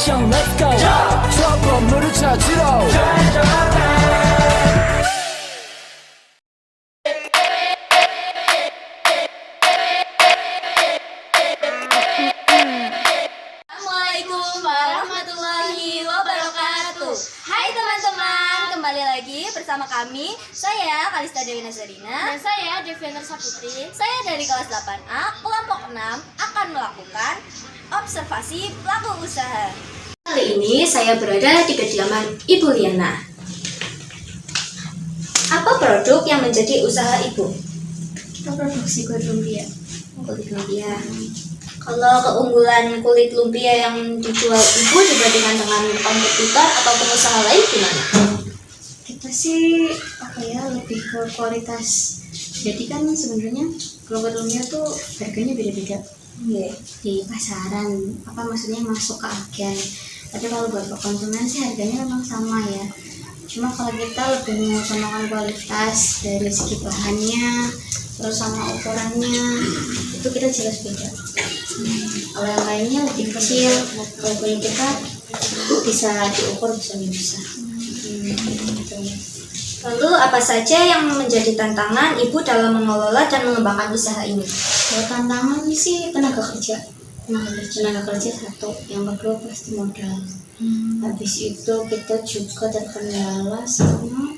액션 let's go 저 건물을 찾으러 Assalamualaikum warahmatullahi wabarakatuh. Hai teman-teman, kembali lagi bersama kami. Saya Kalista Dewi Nazarina. Dan saya Deviana Saputri. Saya dari kelas 8A, kelompok 6 akan melakukan observasi pelaku usaha. Kali ini saya berada di kediaman Ibu Liana. Apa produk yang menjadi usaha Ibu? Kita produksi kulit lumpia. Kulit lumpia. Kalau keunggulan kulit lumpia yang dijual Ibu dibandingkan dengan kompetitor atau pengusaha lain gimana? Kita sih lebih ke kualitas. Jadi kan sebenarnya kalau kulit lumpia tuh harganya beda-beda. Di pasaran, maksudnya masuk ke agen. Tapi kalau buat konsumen sih harganya memang sama ya. Cuma kalau kita lebih mengutamakan kualitas dari segi bahannya, terus sama ukurannya, itu kita jelas beda. Kalau yang lainnya lebih kecil, kalau kulit kita bisa diukur bisa. Gitu. Lalu apa saja yang menjadi tantangan Ibu dalam mengelola dan mengembangkan usaha ini? Kalau tantangan sih tenaga kerja satu, yang kedua pasti modal. Habis itu kita juga terkendala sama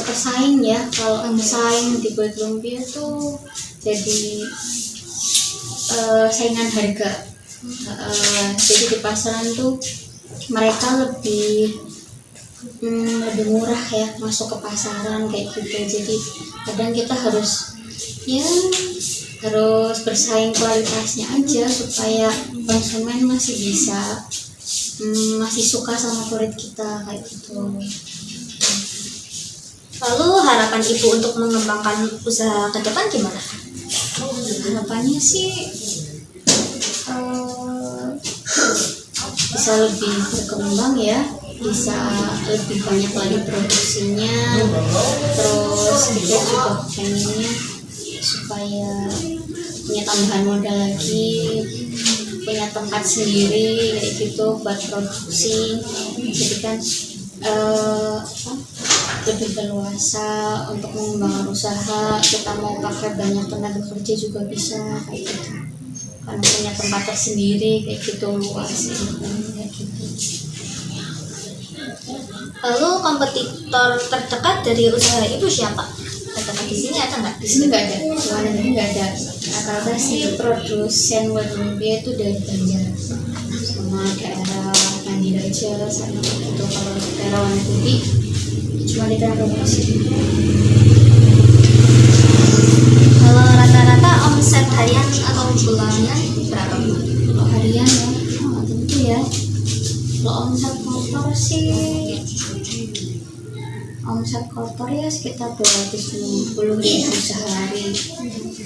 pesaing ya. Kalau pesaing di kulit lumpia tuh jadi saingan harga. Jadi di pasaran tuh mereka lebih murah ya masuk ke pasaran kayak gitu. Jadi kadang kita harus bersaing kualitasnya aja supaya konsumen masih bisa masih suka sama kulit kita kayak gitu. Lalu harapan Ibu untuk mengembangkan usaha ke depan gimana? Harapannya sih bisa lebih berkembang ya, bisa lebih banyak lagi produksinya, terus kita juga pengennya supaya punya tambahan modal lagi, punya tempat sendiri kayak gitu buat produksi. Jadi kan lebih leluasa untuk mengembangkan usaha. Kita mau pakai banyak tenaga kerja juga bisa kayak gitu, karena punya tempat tersendiri kayak gitu, luas kayak gitu. Lalu kompetitor terdekat dari usaha Ibu siapa? Terdekat di sini ada nggak? Di sini nggak ada, luar negeri nggak ada. Rata-rata sih produsen kulit lumpia itu dari Banjar sama daerah Mandiraja sama itu. Kalau daerah Warna Putih cuma di daerah produksi. Kalau rata-rata omset harian atau bulanan berapa Bu? Kalau harian ya, tentu ya. Kalau omset kotor ya sekitar 250.000 sehari.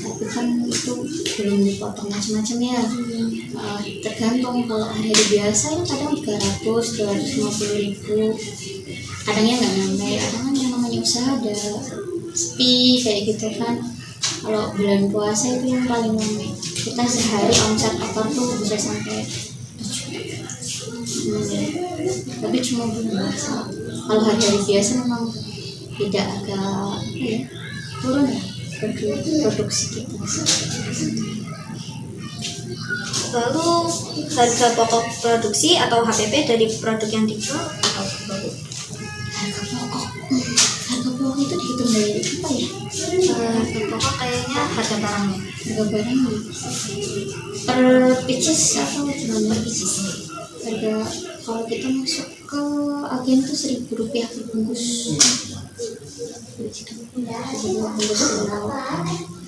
Tapi kan itu belum dipotong macam-macam ya. Tergantung, kalau hari biasa ya kadang 250.000. Kadangnya nggak nyampe, kadang kan yang namanya usaha ada sepi kayak gitu kan. Kalau bulan puasa itu yang paling ramai. Kita sehari omset kotor tuh bisa sampai 7 juta. Tapi cuma bulan puasa. Kalau hari-hari biasa memang tidak agak turun ya produksi kita. Lalu harga pokok produksi atau HPP dari produk yang dijual atau berapa? Harga pokok itu dihitung dari apa ya? Harga pokok kayaknya harga barangnya. Harga barangnya per pieces atau gimana? Harga kalau kita masuk ke agen tuh Rp1.000 per bungkus.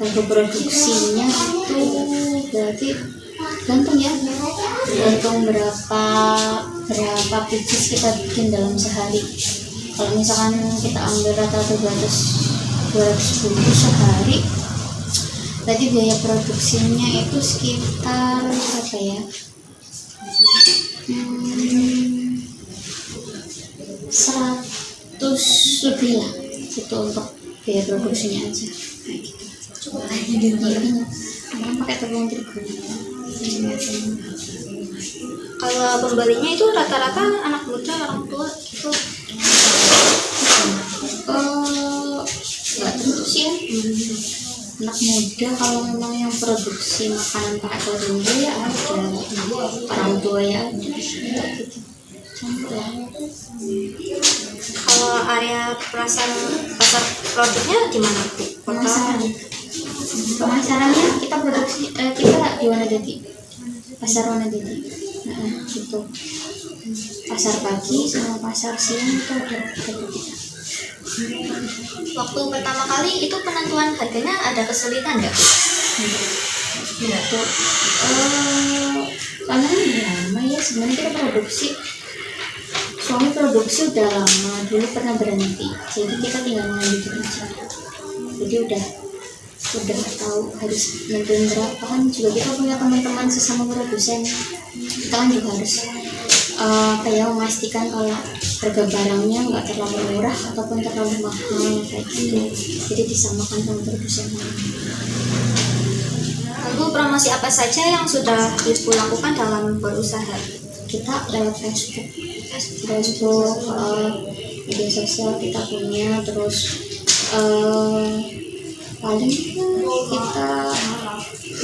Harga produksinya itu berarti gantung ya, gantung berapa pieces kita bikin dalam sehari. Kalau misalkan kita ambil rata-rata 200 bungkus sehari, berarti biaya produksinya itu sekitar berapa ya? 100 lebih lah itu untuk biaya produksinya aja kayak gitu. Coba tanya dulu. Karena pakai tepung terigu. Kalau pembelinya itu rata-rata anak muda, orang tua gitu. Nggak tentu sih ya. Anak muda kalau memang yang produksi makanan pakai kaldu ya ada, orang tua ya ada gitu. Contoh. Kalau area pasar produknya di mana Bu? Pemasarannya kita produksi kita di Wanadadi, pasar Wanadadi. Nah, gitu. Pasar pagi sama pasar siang itu ada kita. Waktu pertama kali itu penentuan harganya ada kesulitan nggak Bu? Gitu. Karena udah lama ya sebenarnya kita produksi. Suami produksi udah lama, dulu pernah berhenti. Jadi kita tinggal melanjutkan aja. Jadi udah tahu harus nentuin berapa, kan juga kita punya teman-teman sesama produsen. Kita kan juga harus kayak memastikan kalau harga barangnya nggak terlalu murah ataupun terlalu mahal kayak gitu. Jadi disamakan sama produsen. Lalu promosi apa saja yang sudah Ibu lakukan dalam berusaha? Kita lewat Facebook, media sosial kita punya, terus paling kita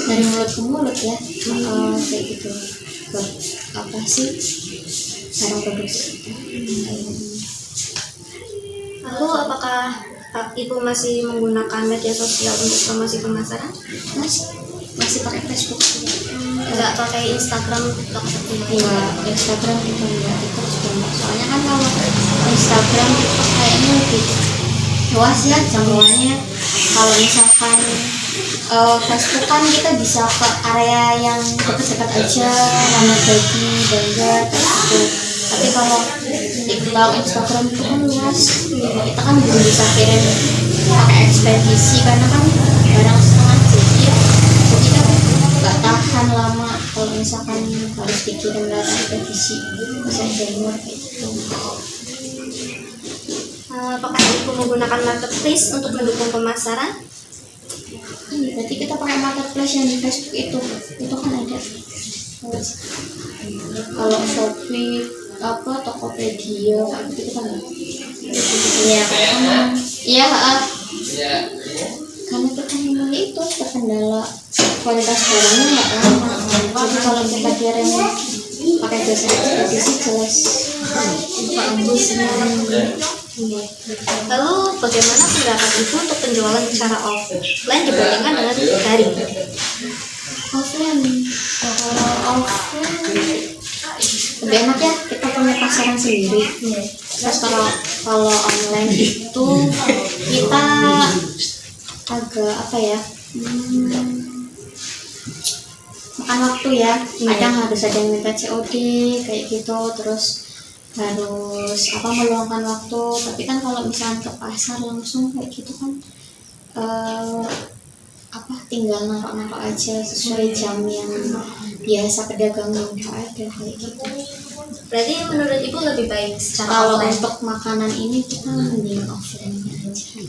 dari mulut ke mulut ya, kayak gitu. Apa sih barang produksi kita. Lalu apakah Ibu masih menggunakan media sosial untuk promosi pemasaran? Masih pakai Facebook. Nggak pakai Instagram atau Enggak, Instagram kita enggak, TikTok juga enggak. Soalnya kan kalau Instagram itu kayaknya lebih luas ya jangkauannya. Kalau misalkan Facebook kan kita bisa ke area yang dekat-dekat aja, Wanadadi, Banjar, gitu. Tapi kalau TikTok, Instagram itu kan luas. Kita kan belum bisa kirim pakai ekspedisi karena kan barang setengah jadi ya. Jadi kan nggak tahan lama kalau misalkan harus dikirim lewat ekspedisi, bisa jamur kayak gitu. Apakah Ibu menggunakan marketplace untuk mendukung pemasaran? Iya, berarti kita pakai marketplace yang di Facebook itu kan ada. Kalau Shopee, Tokopedia, itu kita nggak. Iya, karena kita memang itu terkendala kualitas barangnya nggak lama. Jadi kalau kita kirim pakai jasa ekspedisi jelas bagusnya. Lalu bagaimana pendapat Ibu untuk penjualan secara offline dibandingkan dengan daring? Offline lebih enak ya, kita punya pasaran sendiri. Terus kalau online itu kita agak makan waktu ya. Kadang harus ada yang minta COD kayak gitu, terus harus meluangkan waktu. Tapi kan kalau misalnya ke pasar langsung kayak gitu kan tinggal naruh aja sesuai jam yang biasa pedagang minta ada kayak gitu. Berarti menurut Ibu lebih baik secara Kalau offline? untuk makanan ini kita mending offline aja.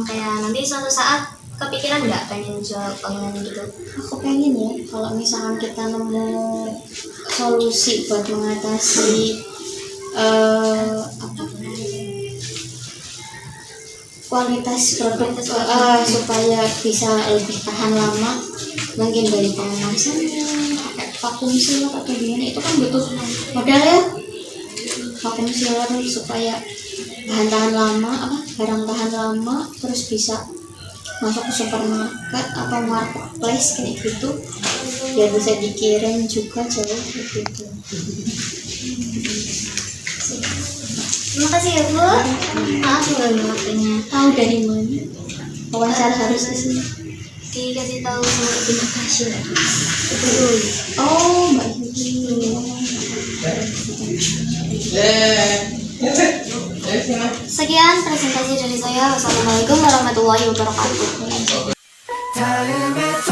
Kayak nanti suatu saat kepikiran nggak pengen jual online gitu? Aku pengen ya, kalau misalkan kita nemu solusi buat mengatasi kualitas produk supaya bisa lebih tahan lama, mungkin dari pengemasannya pakai vakum sealer atau gimana, itu kan butuh modal ya. Vakum sealer supaya barang tahan lama, terus bisa masuk ke supermarket atau marketplace kayak gitu, biar bisa dikirim juga jauh gitu. Terima kasih ya Bu. Maaf mengganggu waktunya. Tahu dari mana? Wawancara harus di sini. Dikasih tahu sama Ibu Natasha. Ibu Oh, Mbak Yuli. Sekian presentasi dari saya. Wassalamualaikum warahmatullahi wabarakatuh. 다음에 또